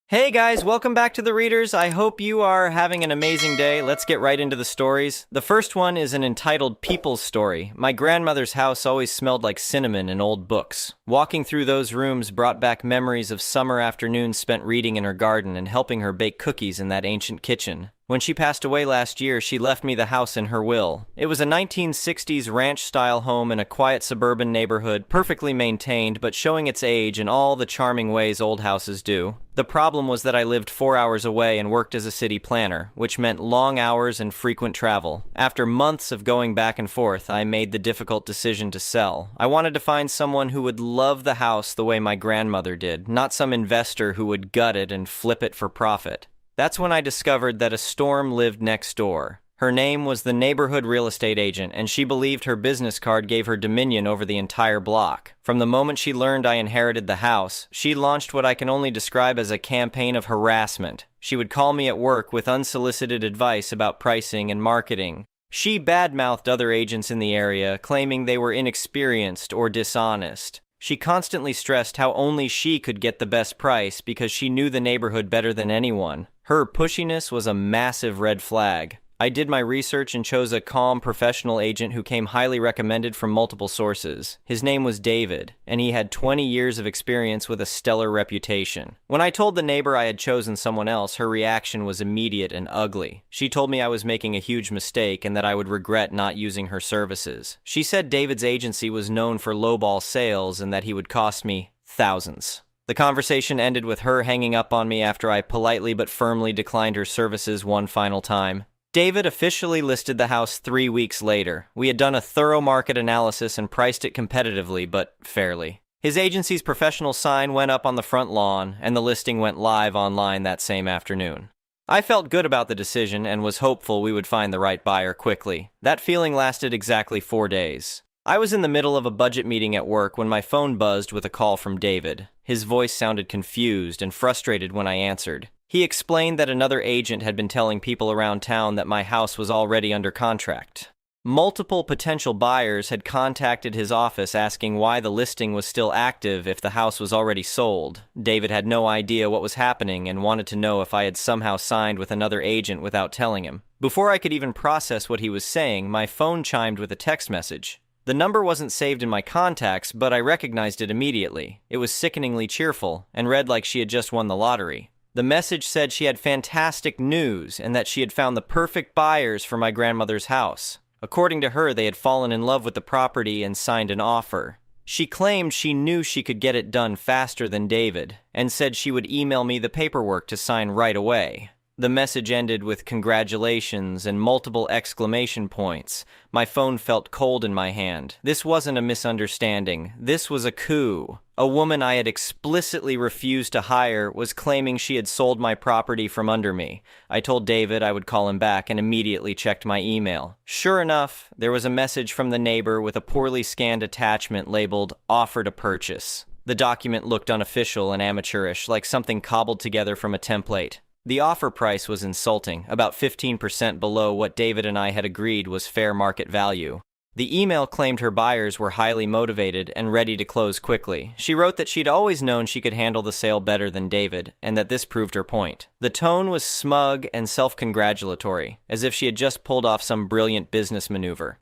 Hey guys, welcome back to the Readers. I hope you are having an amazing day. Let's get right into the stories. The first one is an entitled People's Story. My grandmother's house always smelled like cinnamon and old books. Walking through those rooms brought back memories of summer afternoons spent reading in her garden and helping her bake cookies in that ancient kitchen. When she passed away last year, she left me the house in her will. It was a 1960s ranch-style home in a quiet suburban neighborhood, perfectly maintained, but showing its age in all the charming ways old houses do. The problem was that I lived 4 hours away and worked as a city planner, which meant long hours and frequent travel. After months of going back and forth, I made the difficult decision to sell. I wanted to find someone who would love the house the way my grandmother did, not some investor who would gut it and flip it for profit. That's when I discovered that a storm lived next door. Her name was the neighborhood real estate agent, and she believed her business card gave her dominion over the entire block. From the moment she learned I inherited the house, she launched what I can only describe as a campaign of harassment. She would call me at work with unsolicited advice about pricing and marketing. She badmouthed other agents in the area, claiming they were inexperienced or dishonest. She constantly stressed how only she could get the best price because she knew the neighborhood better than anyone. Her pushiness was a massive red flag. I did my research and chose a calm, professional agent who came highly recommended from multiple sources. His name was David, and he had 20 years of experience with a stellar reputation. When I told the neighbor I had chosen someone else, her reaction was immediate and ugly. She told me I was making a huge mistake and that I would regret not using her services. She said David's agency was known for lowball sales and that he would cost me thousands. The conversation ended with her hanging up on me after I politely but firmly declined her services one final time. David officially listed the house 3 weeks later. We had done a thorough market analysis and priced it competitively, but fairly. His agency's professional sign went up on the front lawn, and the listing went live online that same afternoon. I felt good about the decision and was hopeful we would find the right buyer quickly. That feeling lasted exactly 4 days. I was in the middle of a budget meeting at work when my phone buzzed with a call from David. His voice sounded confused and frustrated when I answered. He explained that another agent had been telling people around town that my house was already under contract. Multiple potential buyers had contacted his office asking why the listing was still active if the house was already sold. David had no idea what was happening and wanted to know if I had somehow signed with another agent without telling him. Before I could even process what he was saying, my phone chimed with a text message. The number wasn't saved in my contacts, but I recognized it immediately. It was sickeningly cheerful and read like she had just won the lottery. The message said she had fantastic news and that she had found the perfect buyers for my grandmother's house. According to her, they had fallen in love with the property and signed an offer. She claimed she knew she could get it done faster than David and said she would email me the paperwork to sign right away. The message ended with congratulations and multiple exclamation points. My phone felt cold in my hand. This wasn't a misunderstanding. This was a coup. A woman I had explicitly refused to hire was claiming she had sold my property from under me. I told David I would call him back and immediately checked my email. Sure enough, there was a message from the neighbor with a poorly scanned attachment labeled "Offer to Purchase." The document looked unofficial and amateurish, like something cobbled together from a template. The offer price was insulting, about 15% below what David and I had agreed was fair market value. The email claimed her buyers were highly motivated and ready to close quickly. She wrote that she'd always known she could handle the sale better than David, and that this proved her point. The tone was smug and self-congratulatory, as if she had just pulled off some brilliant business maneuver.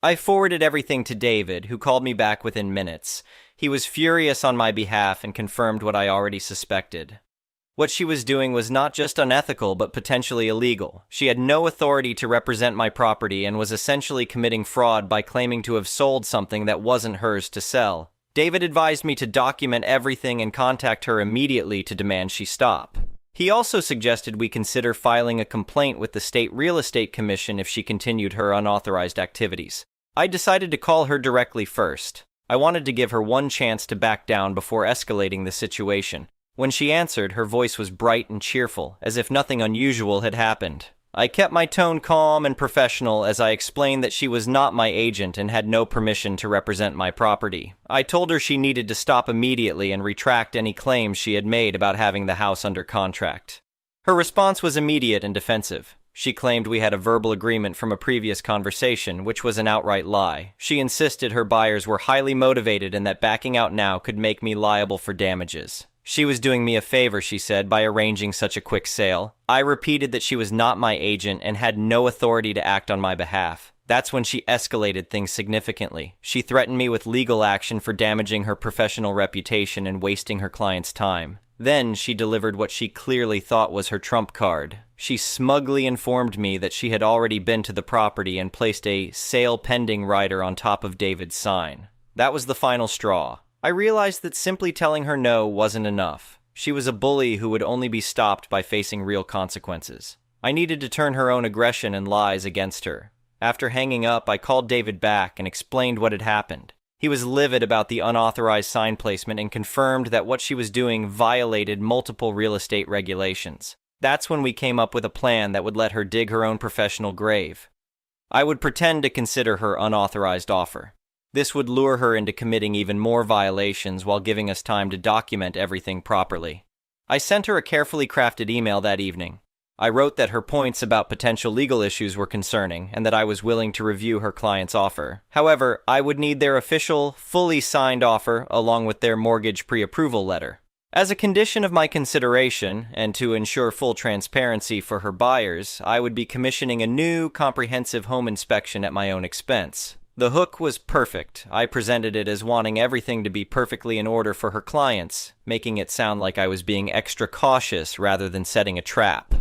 I forwarded everything to David, who called me back within minutes. He was furious on my behalf and confirmed what I already suspected. What she was doing was not just unethical, but potentially illegal. She had no authority to represent my property and was essentially committing fraud by claiming to have sold something that wasn't hers to sell. David advised me to document everything and contact her immediately to demand she stop. He also suggested we consider filing a complaint with the State Real Estate Commission if she continued her unauthorized activities. I decided to call her directly first. I wanted to give her one chance to back down before escalating the situation. When she answered, her voice was bright and cheerful, as if nothing unusual had happened. I kept my tone calm and professional as I explained that she was not my agent and had no permission to represent my property. I told her she needed to stop immediately and retract any claims she had made about having the house under contract. Her response was immediate and defensive. She claimed we had a verbal agreement from a previous conversation, which was an outright lie. She insisted her buyers were highly motivated and that backing out now could make me liable for damages. She was doing me a favor, she said, by arranging such a quick sale. I repeated that she was not my agent and had no authority to act on my behalf. That's when she escalated things significantly. She threatened me with legal action for damaging her professional reputation and wasting her client's time. Then she delivered what she clearly thought was her trump card. She smugly informed me that she had already been to the property and placed a sale pending rider on top of David's sign. That was the final straw. I realized that simply telling her no wasn't enough. She was a bully who would only be stopped by facing real consequences. I needed to turn her own aggression and lies against her. After hanging up, I called David back and explained what had happened. He was livid about the unauthorized sign placement and confirmed that what she was doing violated multiple real estate regulations. That's when we came up with a plan that would let her dig her own professional grave. I would pretend to consider her unauthorized offer. This would lure her into committing even more violations while giving us time to document everything properly. I sent her a carefully crafted email that evening. I wrote that her points about potential legal issues were concerning and that I was willing to review her client's offer. However, I would need their official, fully signed offer along with their mortgage pre-approval letter. As a condition of my consideration, and to ensure full transparency for her buyers, I would be commissioning a new, comprehensive home inspection at my own expense. The hook was perfect. I presented it as wanting everything to be perfectly in order for her clients, making it sound like I was being extra cautious rather than setting a trap.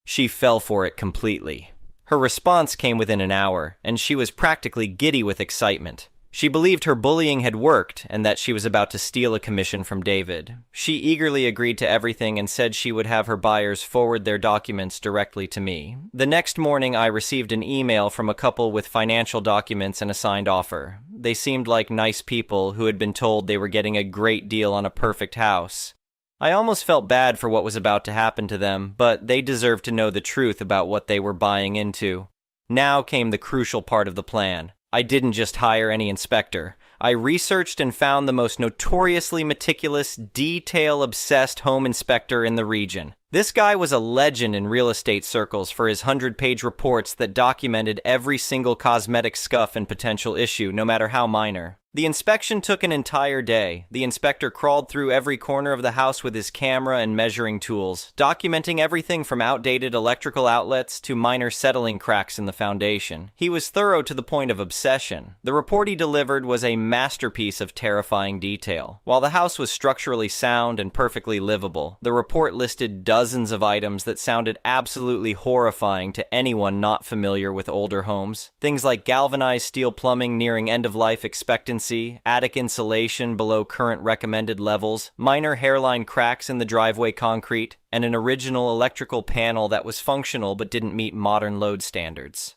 She fell for it completely. Her response came within an hour, and she was practically giddy with excitement. She believed her bullying had worked and that she was about to steal a commission from David. She eagerly agreed to everything and said she would have her buyers forward their documents directly to me. The next morning, I received an email from a couple with financial documents and a signed offer. They seemed like nice people who had been told they were getting a great deal on a perfect house. I almost felt bad for what was about to happen to them, but they deserved to know the truth about what they were buying into. Now came the crucial part of the plan. I didn't just hire any inspector. I researched and found the most notoriously meticulous, detail-obsessed home inspector in the region. This guy was a legend in real estate circles for his 100-page reports that documented every single cosmetic scuff and potential issue, no matter how minor. The inspection took an entire day. The inspector crawled through every corner of the house with his camera and measuring tools, documenting everything from outdated electrical outlets to minor settling cracks in the foundation. He was thorough to the point of obsession. The report he delivered was a masterpiece of terrifying detail. While the house was structurally sound and perfectly livable, the report listed dozens of items that sounded absolutely horrifying to anyone not familiar with older homes. Things like galvanized steel plumbing nearing end-of-life expectancy, attic insulation below current recommended levels, minor hairline cracks in the driveway concrete, and an original electrical panel that was functional but didn't meet modern load standards.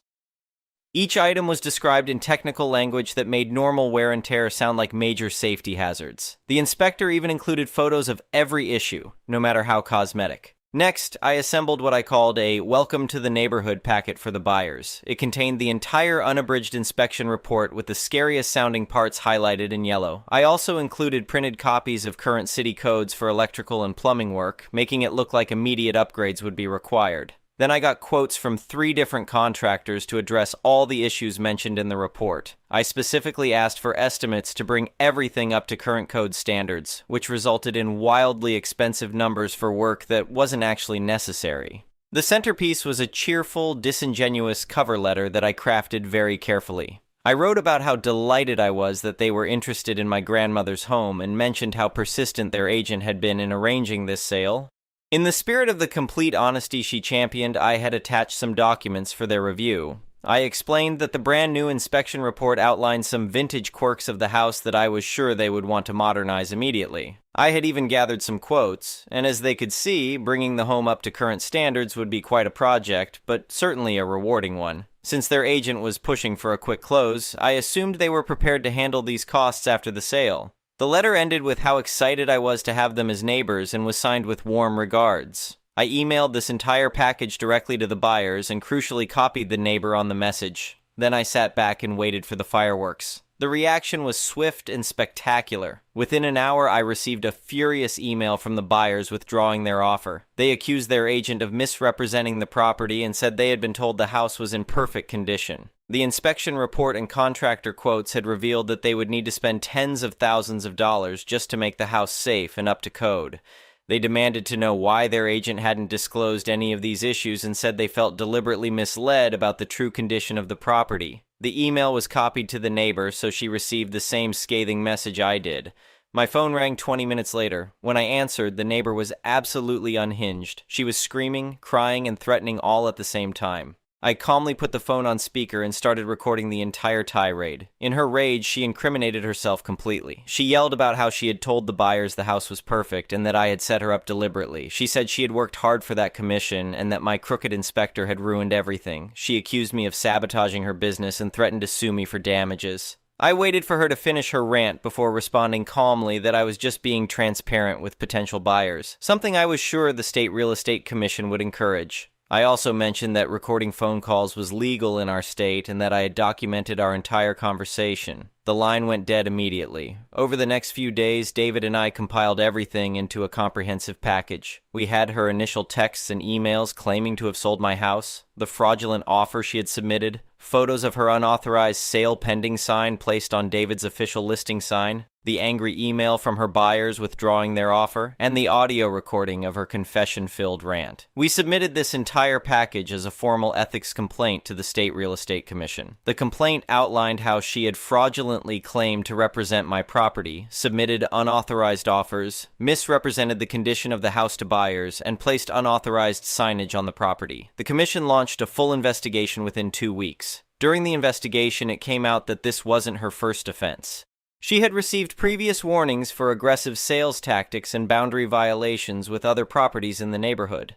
Each item was described in technical language that made normal wear and tear sound like major safety hazards. The inspector even included photos of every issue, no matter how cosmetic. Next, I assembled what I called a Welcome to the Neighborhood packet for the buyers. It contained the entire unabridged inspection report with the scariest sounding parts highlighted in yellow. I also included printed copies of current city codes for electrical and plumbing work, making it look like immediate upgrades would be required. Then I got quotes from 3 different contractors to address all the issues mentioned in the report. I specifically asked for estimates to bring everything up to current code standards, which resulted in wildly expensive numbers for work that wasn't actually necessary. The centerpiece was a cheerful, disingenuous cover letter that I crafted very carefully. I wrote about how delighted I was that they were interested in my grandmother's home and mentioned how persistent their agent had been in arranging this sale. In the spirit of the complete honesty she championed, I had attached some documents for their review. I explained that the brand new inspection report outlined some vintage quirks of the house that I was sure they would want to modernize immediately. I had even gathered some quotes, and as they could see, bringing the home up to current standards would be quite a project, but certainly a rewarding one. Since their agent was pushing for a quick close, I assumed they were prepared to handle these costs after the sale. The letter ended with how excited I was to have them as neighbors and was signed with warm regards. I emailed this entire package directly to the buyers and crucially copied the neighbor on the message. Then I sat back and waited for the fireworks. The reaction was swift and spectacular. Within an hour, I received a furious email from the buyers withdrawing their offer. They accused their agent of misrepresenting the property and said they had been told the house was in perfect condition. The inspection report and contractor quotes had revealed that they would need to spend tens of thousands of dollars just to make the house safe and up to code. They demanded to know why their agent hadn't disclosed any of these issues and said they felt deliberately misled about the true condition of the property. The email was copied to the neighbor, so she received the same scathing message I did. My phone rang 20 minutes later. When I answered, the neighbor was absolutely unhinged. She was screaming, crying, and threatening all at the same time. I calmly put the phone on speaker and started recording the entire tirade. In her rage, she incriminated herself completely. She yelled about how she had told the buyers the house was perfect and that I had set her up deliberately. She said she had worked hard for that commission and that my crooked inspector had ruined everything. She accused me of sabotaging her business and threatened to sue me for damages. I waited for her to finish her rant before responding calmly that I was just being transparent with potential buyers, something I was sure the State Real Estate Commission would encourage. I also mentioned that recording phone calls was legal in our state and that I had documented our entire conversation. The line went dead immediately. Over the next few days, David and I compiled everything into a comprehensive package. We had her initial texts and emails claiming to have sold my house, the fraudulent offer she had submitted, photos of her unauthorized sale pending sign placed on David's official listing sign, the angry email from her buyers withdrawing their offer, and the audio recording of her confession-filled rant. We submitted this entire package as a formal ethics complaint to the State Real Estate Commission. The complaint outlined how she had fraudulently claimed to represent my property, submitted unauthorized offers, misrepresented the condition of the house to buyers, and placed unauthorized signage on the property. The commission launched a full investigation within 2 weeks. During the investigation, it came out that this wasn't her first offense. She had received previous warnings for aggressive sales tactics and boundary violations with other properties in the neighborhood.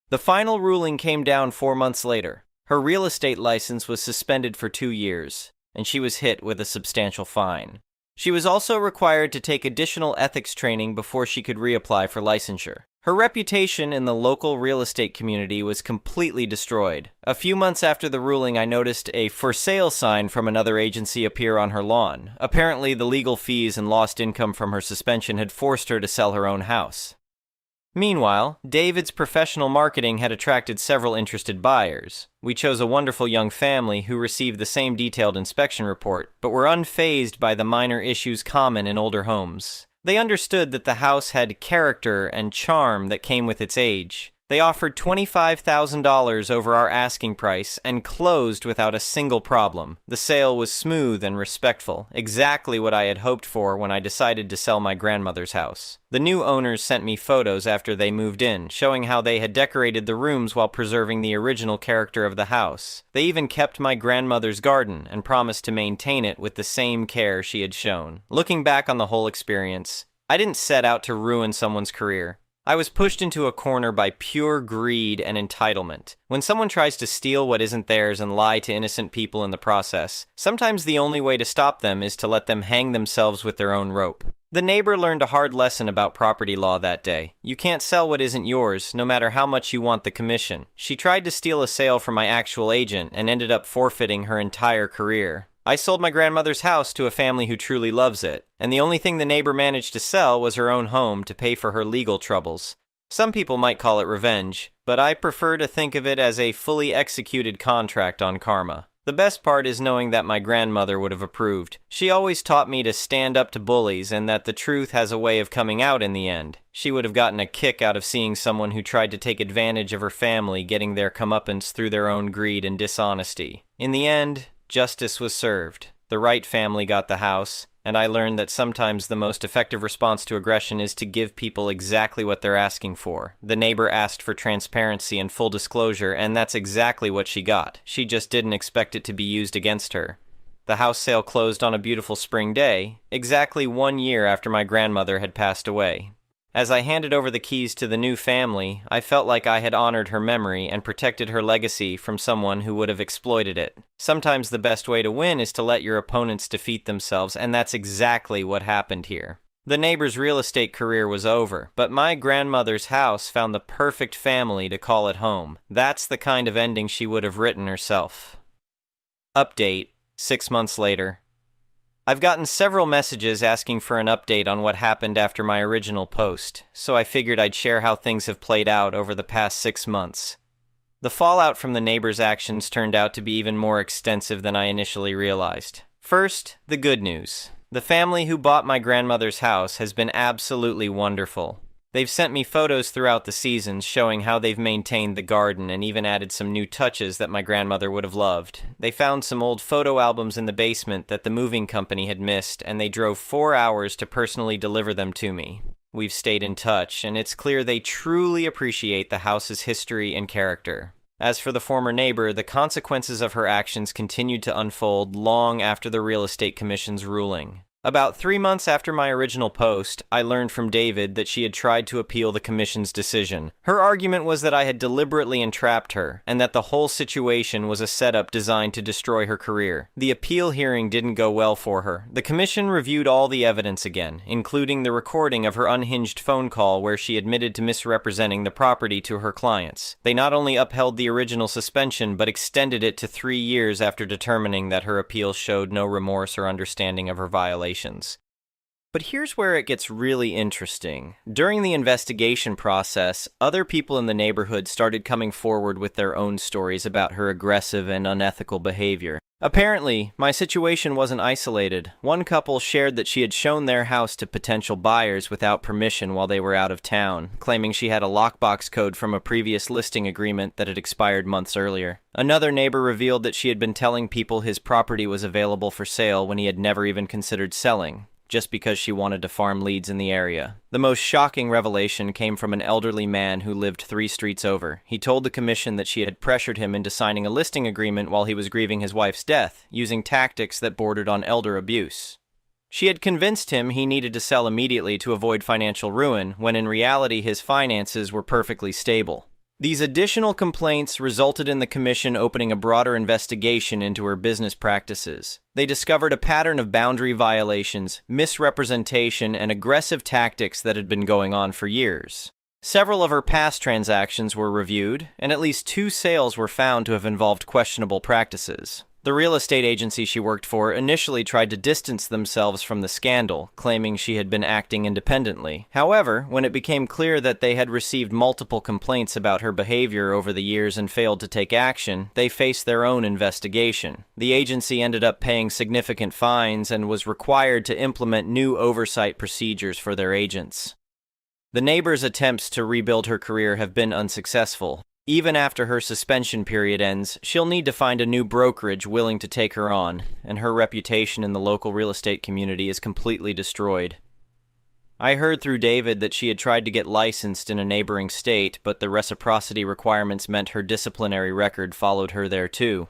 The final ruling came down 4 months later. Her real estate license was suspended for 2 years, and she was hit with a substantial fine. She was also required to take additional ethics training before she could reapply for licensure. Her reputation in the local real estate community was completely destroyed. A few months after the ruling, I noticed a for sale sign from another agency appear on her lawn. Apparently, the legal fees and lost income from her suspension had forced her to sell her own house. Meanwhile, David's professional marketing had attracted several interested buyers. We chose a wonderful young family who received the same detailed inspection report, but were unfazed by the minor issues common in older homes. They understood that the house had character and charm that came with its age. They offered $25,000 over our asking price and closed without a single problem. The sale was smooth and respectful, exactly what I had hoped for when I decided to sell my grandmother's house. The new owners sent me photos after they moved in, showing how they had decorated the rooms while preserving the original character of the house. They even kept my grandmother's garden and promised to maintain it with the same care she had shown. Looking back on the whole experience, I didn't set out to ruin someone's career. I was pushed into a corner by pure greed and entitlement. When someone tries to steal what isn't theirs and lie to innocent people in the process, sometimes the only way to stop them is to let them hang themselves with their own rope. The neighbor learned a hard lesson about property law that day. You can't sell what isn't yours, no matter how much you want the commission. She tried to steal a sale from my actual agent and ended up forfeiting her entire career. I sold my grandmother's house to a family who truly loves it, and the only thing the neighbor managed to sell was her own home to pay for her legal troubles. Some people might call it revenge, but I prefer to think of it as a fully executed contract on karma. The best part is knowing that my grandmother would have approved. She always taught me to stand up to bullies and that the truth has a way of coming out in the end. She would have gotten a kick out of seeing someone who tried to take advantage of her family getting their comeuppance through their own greed and dishonesty. In the end, justice was served. The right family got the house, and I learned that sometimes the most effective response to aggression is to give people exactly what they're asking for. The neighbor asked for transparency and full disclosure, and that's exactly what she got. She just didn't expect it to be used against her. The house sale closed on a beautiful spring day, exactly 1 year after my grandmother had passed away. As I handed over the keys to the new family, I felt like I had honored her memory and protected her legacy from someone who would have exploited it. Sometimes the best way to win is to let your opponents defeat themselves, and that's exactly what happened here. The neighbor's real estate career was over, but my grandmother's house found the perfect family to call it home. That's the kind of ending she would have written herself. Update, 6 months later. I've gotten several messages asking for an update on what happened after my original post, so I figured I'd share how things have played out over the past 6 months. The fallout from the neighbors' actions turned out to be even more extensive than I initially realized. First, the good news. The family who bought my grandmother's house has been absolutely wonderful. They've sent me photos throughout the seasons showing how they've maintained the garden and even added some new touches that my grandmother would have loved. They found some old photo albums in the basement that the moving company had missed, and they drove 4 hours to personally deliver them to me. We've stayed in touch, and it's clear they truly appreciate the house's history and character. As for the former neighbor, the consequences of her actions continued to unfold long after the Real Estate Commission's ruling. About 3 months after my original post, I learned from David that she had tried to appeal the commission's decision. Her argument was that I had deliberately entrapped her, and that the whole situation was a setup designed to destroy her career. The appeal hearing didn't go well for her. The commission reviewed all the evidence again, including the recording of her unhinged phone call where she admitted to misrepresenting the property to her clients. They not only upheld the original suspension, but extended it to 3 years after determining that her appeal showed no remorse or understanding of her violation. But here's where it gets really interesting. During the investigation process, other people in the neighborhood started coming forward with their own stories about her aggressive and unethical behavior. Apparently, my situation wasn't isolated. One couple shared that she had shown their house to potential buyers without permission while they were out of town, claiming she had a lockbox code from a previous listing agreement that had expired months earlier. Another neighbor revealed that she had been telling people his property was available for sale when he had never even considered selling, just because she wanted to farm leads in the area. The most shocking revelation came from an elderly man who lived 3 streets over. He told the commission that she had pressured him into signing a listing agreement while he was grieving his wife's death, using tactics that bordered on elder abuse. She had convinced him he needed to sell immediately to avoid financial ruin, when in reality his finances were perfectly stable. These additional complaints resulted in the commission opening a broader investigation into her business practices. They discovered a pattern of boundary violations, misrepresentation, and aggressive tactics that had been going on for years. Several of her past transactions were reviewed, and at least 2 sales were found to have involved questionable practices. The real estate agency she worked for initially tried to distance themselves from the scandal, claiming she had been acting independently. However, when it became clear that they had received multiple complaints about her behavior over the years and failed to take action, they faced their own investigation. The agency ended up paying significant fines and was required to implement new oversight procedures for their agents. The neighbor's attempts to rebuild her career have been unsuccessful. Even after her suspension period ends, she'll need to find a new brokerage willing to take her on, and her reputation in the local real estate community is completely destroyed. I heard through David that she had tried to get licensed in a neighboring state, but the reciprocity requirements meant her disciplinary record followed her there too.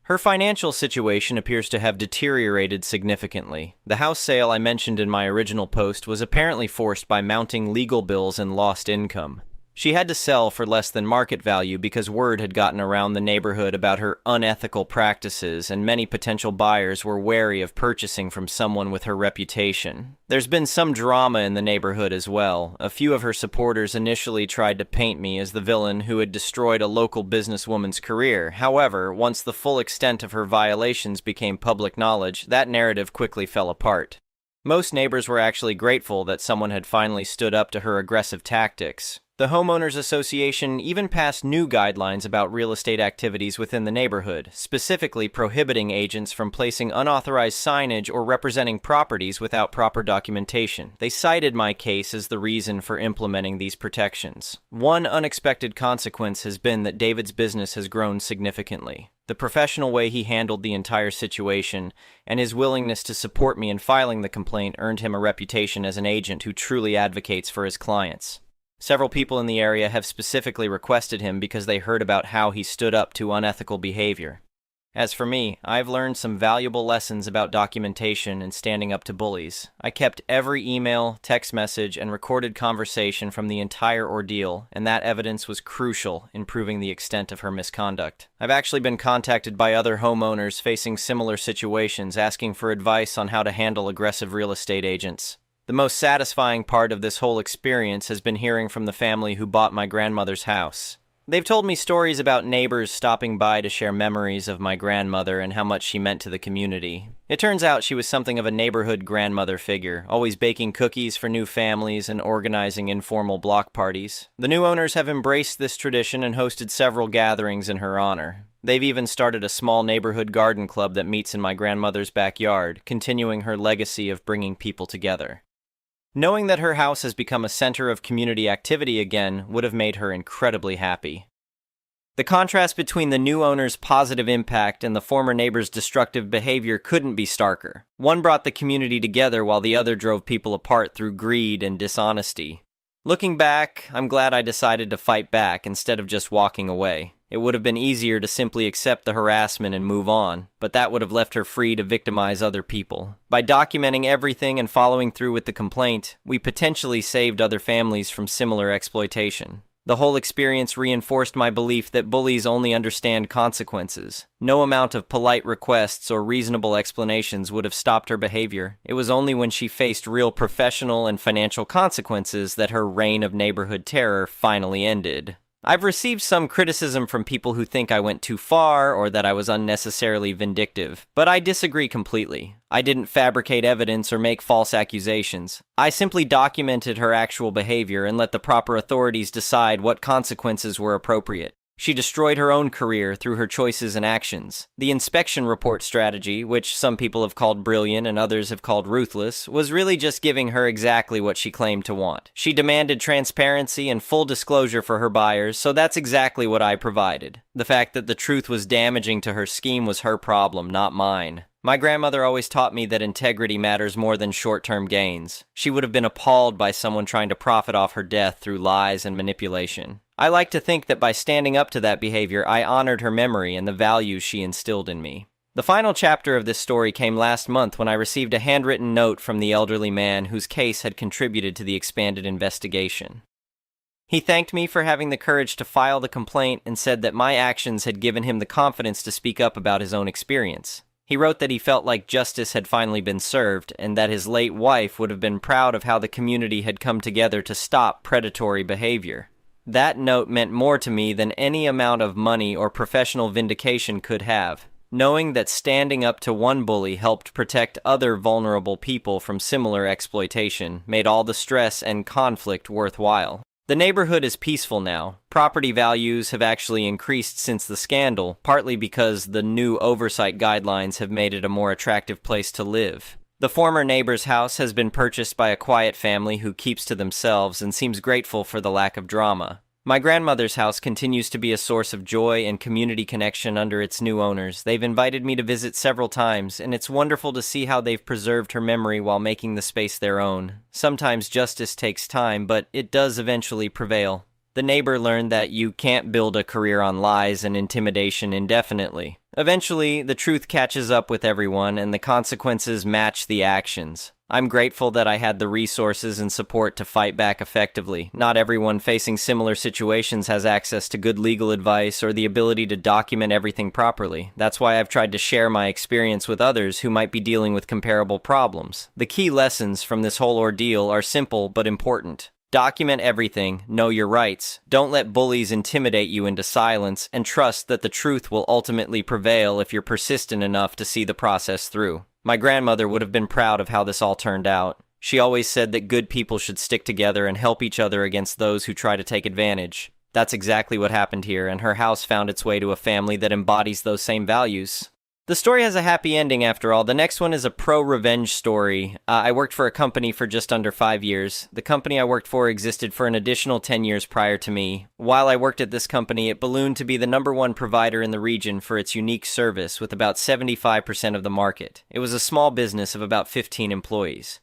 Her financial situation appears to have deteriorated significantly. The house sale I mentioned in my original post was apparently forced by mounting legal bills and lost income. She had to sell for less than market value because word had gotten around the neighborhood about her unethical practices, and many potential buyers were wary of purchasing from someone with her reputation. There's been some drama in the neighborhood as well. A few of her supporters initially tried to paint me as the villain who had destroyed a local businesswoman's career. However, once the full extent of her violations became public knowledge, that narrative quickly fell apart. Most neighbors were actually grateful that someone had finally stood up to her aggressive tactics. The Homeowners Association even passed new guidelines about real estate activities within the neighborhood, specifically prohibiting agents from placing unauthorized signage or representing properties without proper documentation. They cited my case as the reason for implementing these protections. One unexpected consequence has been that David's business has grown significantly. The professional way he handled the entire situation and his willingness to support me in filing the complaint earned him a reputation as an agent who truly advocates for his clients. Several people in the area have specifically requested him because they heard about how he stood up to unethical behavior. As for me, I've learned some valuable lessons about documentation and standing up to bullies. I kept every email, text message, and recorded conversation from the entire ordeal, and that evidence was crucial in proving the extent of her misconduct. I've actually been contacted by other homeowners facing similar situations asking for advice on how to handle aggressive real estate agents. The most satisfying part of this whole experience has been hearing from the family who bought my grandmother's house. They've told me stories about neighbors stopping by to share memories of my grandmother and how much she meant to the community. It turns out she was something of a neighborhood grandmother figure, always baking cookies for new families and organizing informal block parties. The new owners have embraced this tradition and hosted several gatherings in her honor. They've even started a small neighborhood garden club that meets in my grandmother's backyard, continuing her legacy of bringing people together. Knowing that her house has become a center of community activity again would have made her incredibly happy. The contrast between the new owner's positive impact and the former neighbor's destructive behavior couldn't be starker. One brought the community together while the other drove people apart through greed and dishonesty. Looking back, I'm glad I decided to fight back instead of just walking away. It would have been easier to simply accept the harassment and move on, but that would have left her free to victimize other people. By documenting everything and following through with the complaint, we potentially saved other families from similar exploitation. The whole experience reinforced my belief that bullies only understand consequences. No amount of polite requests or reasonable explanations would have stopped her behavior. It was only when she faced real professional and financial consequences that her reign of neighborhood terror finally ended. I've received some criticism from people who think I went too far or that I was unnecessarily vindictive, but I disagree completely. I didn't fabricate evidence or make false accusations. I simply documented her actual behavior and let the proper authorities decide what consequences were appropriate. She destroyed her own career through her choices and actions. The inspection report strategy, which some people have called brilliant and others have called ruthless, was really just giving her exactly what she claimed to want. She demanded transparency and full disclosure for her buyers, so that's exactly what I provided. The fact that the truth was damaging to her scheme was her problem, not mine. My grandmother always taught me that integrity matters more than short-term gains. She would have been appalled by someone trying to profit off her death through lies and manipulation. I like to think that by standing up to that behavior, I honored her memory and the values she instilled in me. The final chapter of this story came last month when I received a handwritten note from the elderly man whose case had contributed to the expanded investigation. He thanked me for having the courage to file the complaint and said that my actions had given him the confidence to speak up about his own experience. He wrote that he felt like justice had finally been served and that his late wife would have been proud of how the community had come together to stop predatory behavior. That note meant more to me than any amount of money or professional vindication could have. Knowing that standing up to one bully helped protect other vulnerable people from similar exploitation made all the stress and conflict worthwhile. The neighborhood is peaceful now. Property values have actually increased since the scandal, partly because the new oversight guidelines have made it a more attractive place to live. The former neighbor's house has been purchased by a quiet family who keeps to themselves and seems grateful for the lack of drama. My grandmother's house continues to be a source of joy and community connection under its new owners. They've invited me to visit several times, and it's wonderful to see how they've preserved her memory while making the space their own. Sometimes justice takes time, but it does eventually prevail. The neighbor learned that you can't build a career on lies and intimidation indefinitely. Eventually, the truth catches up with everyone, and the consequences match the actions. I'm grateful that I had the resources and support to fight back effectively. Not everyone facing similar situations has access to good legal advice or the ability to document everything properly. That's why I've tried to share my experience with others who might be dealing with comparable problems. The key lessons from this whole ordeal are simple but important. Document everything, know your rights, don't let bullies intimidate you into silence, and trust that the truth will ultimately prevail if you're persistent enough to see the process through. My grandmother would have been proud of how this all turned out. She always said that good people should stick together and help each other against those who try to take advantage. That's exactly what happened here, and her house found its way to a family that embodies those same values. The story has a happy ending after all. The next one is a pro-revenge story. I worked for a company for just under 5 years. The company I worked for existed for an additional 10 years prior to me. While I worked at this company, it ballooned to be the #1 provider in the region for its unique service with about 75% of the market. It was a small business of about 15 employees.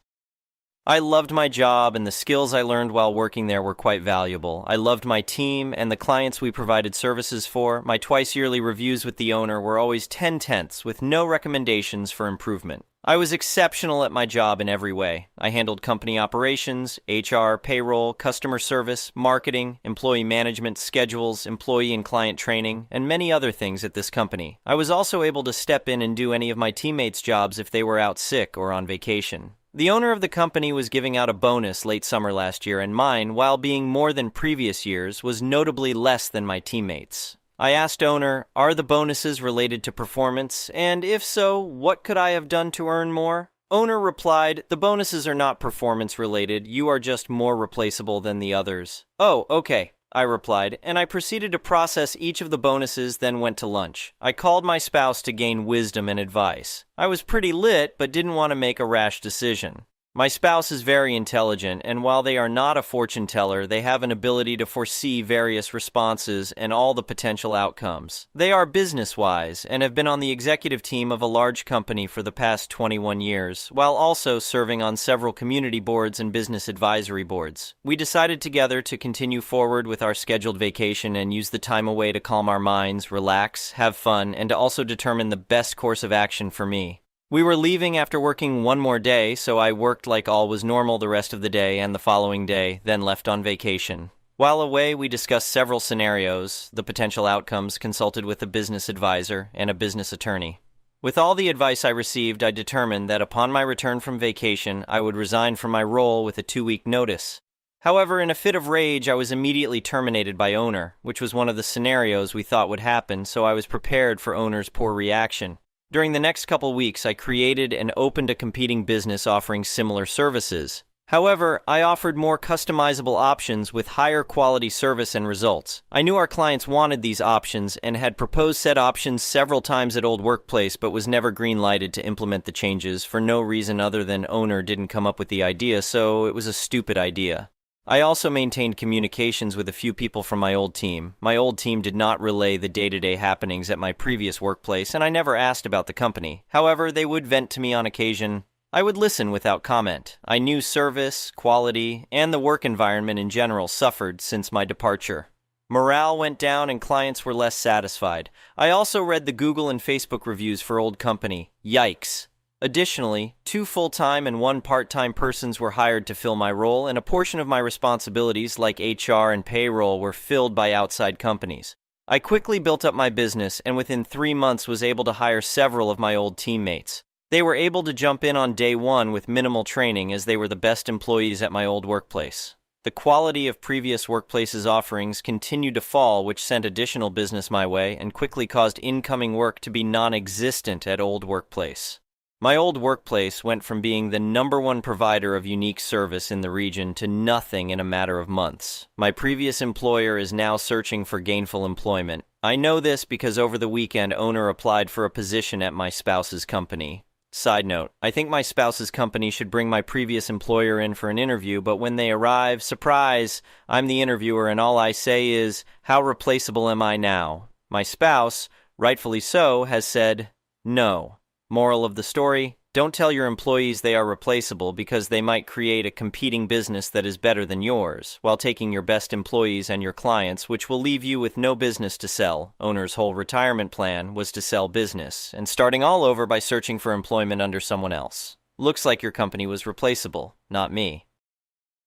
I loved my job, and the skills I learned while working there were quite valuable. I loved my team and the clients we provided services for. My twice-yearly reviews with the owner were always 10/10, with no recommendations for improvement. I was exceptional at my job in every way. I handled company operations, HR, payroll, customer service, marketing, employee management, schedules, employee and client training, and many other things at this company. I was also able to step in and do any of my teammates' jobs if they were out sick or on vacation. The owner of the company was giving out a bonus late summer last year, and mine, while being more than previous years, was notably less than my teammates. I asked owner, are the bonuses related to performance, and if so, what could I have done to earn more? Owner replied, the bonuses are not performance related, you are just more replaceable than the others. Oh, okay, I replied, and I proceeded to process each of the bonuses, then went to lunch. I called my spouse to gain wisdom and advice. I was pretty lit, but didn't want to make a rash decision. My spouse is very intelligent, and while they are not a fortune teller, they have an ability to foresee various responses and all the potential outcomes. They are business-wise and have been on the executive team of a large company for the past 21 years, while also serving on several community boards and business advisory boards. We decided together to continue forward with our scheduled vacation and use the time away to calm our minds, relax, have fun, and to also determine the best course of action for me. We were leaving after working one more day, so I worked like all was normal the rest of the day and the following day, then left on vacation. While away, we discussed several scenarios, the potential outcomes, consulted with a business advisor and a business attorney. With all the advice I received, I determined that upon my return from vacation, I would resign from my role with a 2-week notice. However, in a fit of rage, I was immediately terminated by owner, which was one of the scenarios we thought would happen, so I was prepared for owner's poor reaction. During the next couple weeks, I created and opened a competing business offering similar services. However, I offered more customizable options with higher quality service and results. I knew our clients wanted these options and had proposed said options several times at old workplace, but was never green-lighted to implement the changes for no reason other than owner didn't come up with the idea, so it was a stupid idea. I also maintained communications with a few people from my old team. My old team did not relay the day-to-day happenings at my previous workplace, and I never asked about the company. However, they would vent to me on occasion. I would listen without comment. I knew service, quality, and the work environment in general suffered since my departure. Morale went down and clients were less satisfied. I also read the Google and Facebook reviews for old company. Yikes. Additionally, 2 full-time and 1 part-time persons were hired to fill my role, and a portion of my responsibilities, like HR and payroll, were filled by outside companies. I quickly built up my business, and within 3 months was able to hire several of my old teammates. They were able to jump in on day 1 with minimal training, as they were the best employees at my old workplace. The quality of previous workplaces' offerings continued to fall, which sent additional business my way, and quickly caused incoming work to be non-existent at old workplace. My old workplace went from being the #1 provider of unique service in the region to nothing in a matter of months. My previous employer is now searching for gainful employment. I know this because over the weekend, owner applied for a position at my spouse's company. Side note, I think my spouse's company should bring my previous employer in for an interview, but when they arrive, surprise, I'm the interviewer and all I say is, how replaceable am I now? My spouse, rightfully so, has said, no. Moral of the story, don't tell your employees they are replaceable because they might create a competing business that is better than yours, while taking your best employees and your clients, which will leave you with no business to sell. Owner's whole retirement plan was to sell business, and starting all over by searching for employment under someone else. Looks like your company was replaceable, not me.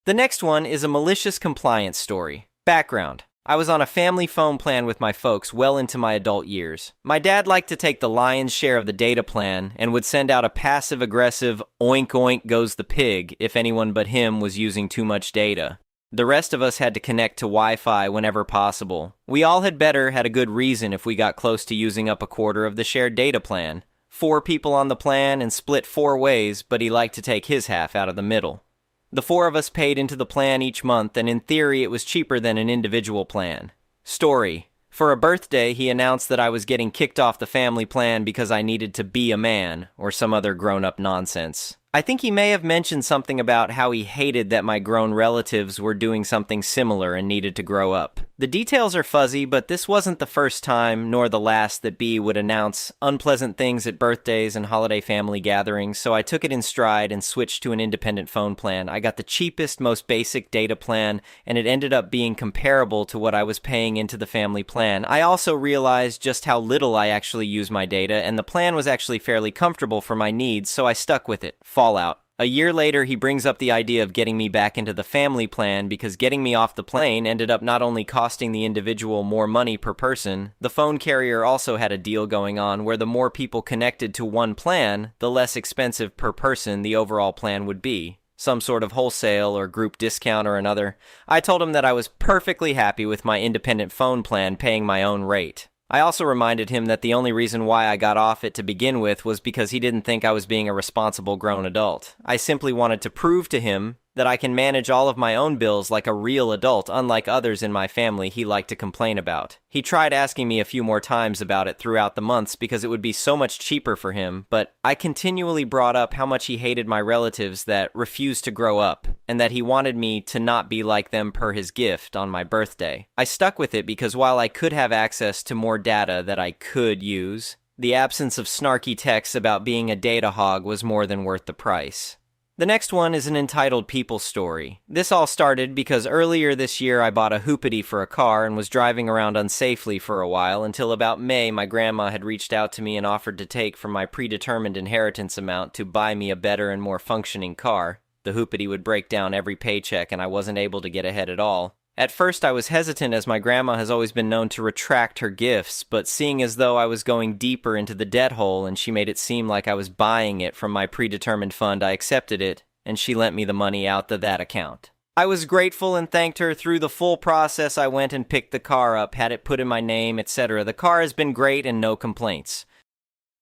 The next one is a MaliciousCompliance story. Background. I was on a family phone plan with my folks well into my adult years. My dad liked to take the lion's share of the data plan and would send out a passive-aggressive oink oink goes the pig if anyone but him was using too much data. The rest of us had to connect to Wi-Fi whenever possible. We all had better had a good reason if we got close to using up a quarter of the shared data plan. 4 people on the plan and split 4 ways, but he liked to take his half out of the middle. The 4 of us paid into the plan each month, and in theory it was cheaper than an individual plan. Story. For a birthday, he announced that I was getting kicked off the family plan because I needed to be a man, or some other grown-up nonsense. I think he may have mentioned something about how he hated that my grown relatives were doing something similar and needed to grow up. The details are fuzzy, but this wasn't the first time, nor the last, that B would announce unpleasant things at birthdays and holiday family gatherings, so I took it in stride and switched to an independent phone plan. I got the cheapest, most basic data plan, and it ended up being comparable to what I was paying into the family plan. I also realized just how little I actually use my data, and the plan was actually fairly comfortable for my needs, so I stuck with it. Fallout. A year later, he brings up the idea of getting me back into the family plan because getting me off the plane ended up not only costing the individual more money per person, the phone carrier also had a deal going on where the more people connected to one plan, the less expensive per person the overall plan would be. Some sort of wholesale or group discount or another. I told him that I was perfectly happy with my independent phone plan paying my own rate. I also reminded him that the only reason why I got off it to begin with was because he didn't think I was being a responsible grown adult. I simply wanted to prove to him that I can manage all of my own bills like a real adult, unlike others in my family he liked to complain about. He tried asking me a few more times about it throughout the months because it would be so much cheaper for him, but I continually brought up how much he hated my relatives that refused to grow up, and that he wanted me to not be like them per his gift on my birthday. I stuck with it because while I could have access to more data that I could use, the absence of snarky texts about being a data hog was more than worth the price. The next one is an entitled people story. This all started because earlier this year I bought a hoopity for a car and was driving around unsafely for a while until about May my grandma had reached out to me and offered to take from my predetermined inheritance amount to buy me a better and more functioning car. The hoopity would break down every paycheck and I wasn't able to get ahead at all. At first I was hesitant as my grandma has always been known to retract her gifts, but seeing as though I was going deeper into the debt hole and she made it seem like I was buying it from my predetermined fund, I accepted it, and she lent me the money out of that account. I was grateful and thanked her. Through the full process I went and picked the car up, had it put in my name, etc. The car has been great and no complaints.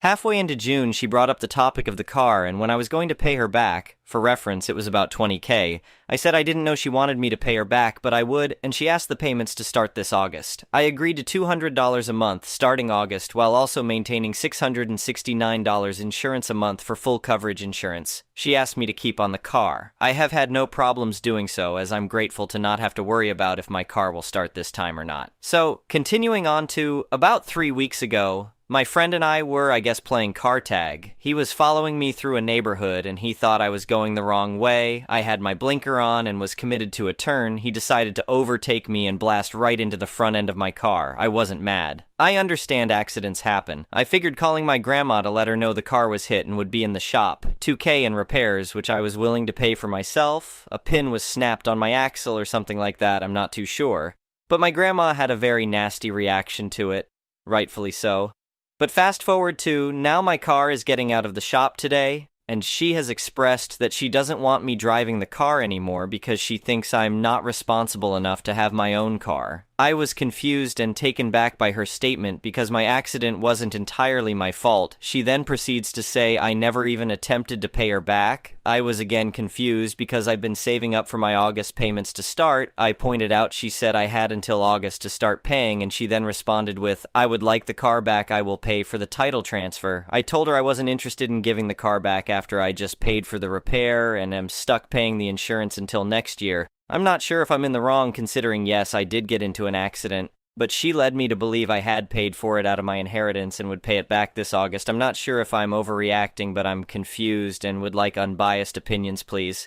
Halfway into June, she brought up the topic of the car, and when I was going to pay her back, for reference, it was about $20,000, I said I didn't know she wanted me to pay her back, but I would, and she asked the payments to start this August. I agreed to $200 a month starting August, while also maintaining $669 insurance a month for full coverage insurance. She asked me to keep on the car. I have had no problems doing so, as I'm grateful to not have to worry about if my car will start this time or not. So, continuing on to, about 3 weeks ago, my friend and I were, I guess, playing car tag. He was following me through a neighborhood and he thought I was going the wrong way. I had my blinker on and was committed to a turn. He decided to overtake me and blast right into the front end of my car. I wasn't mad. I understand accidents happen. I figured calling my grandma to let her know the car was hit and would be in the shop. $2,000 in repairs, which I was willing to pay for myself. A pin was snapped on my axle or something like that, I'm not too sure. But my grandma had a very nasty reaction to it. Rightfully so. But fast forward to, now my car is getting out of the shop today, and she has expressed that she doesn't want me driving the car anymore because she thinks I'm not responsible enough to have my own car. I was confused and taken back by her statement because my accident wasn't entirely my fault. She then proceeds to say I never even attempted to pay her back. I was again confused because I've been saving up for my August payments to start. I pointed out she said I had until August to start paying, and she then responded with, I would like the car back, I will pay for the title transfer. I told her I wasn't interested in giving the car back after I just paid for the repair and am stuck paying the insurance until next year. I'm not sure if I'm in the wrong considering yes, I did get into an accident, but she led me to believe I had paid for it out of my inheritance and would pay it back this August. I'm not sure if I'm overreacting, but I'm confused and would like unbiased opinions, please.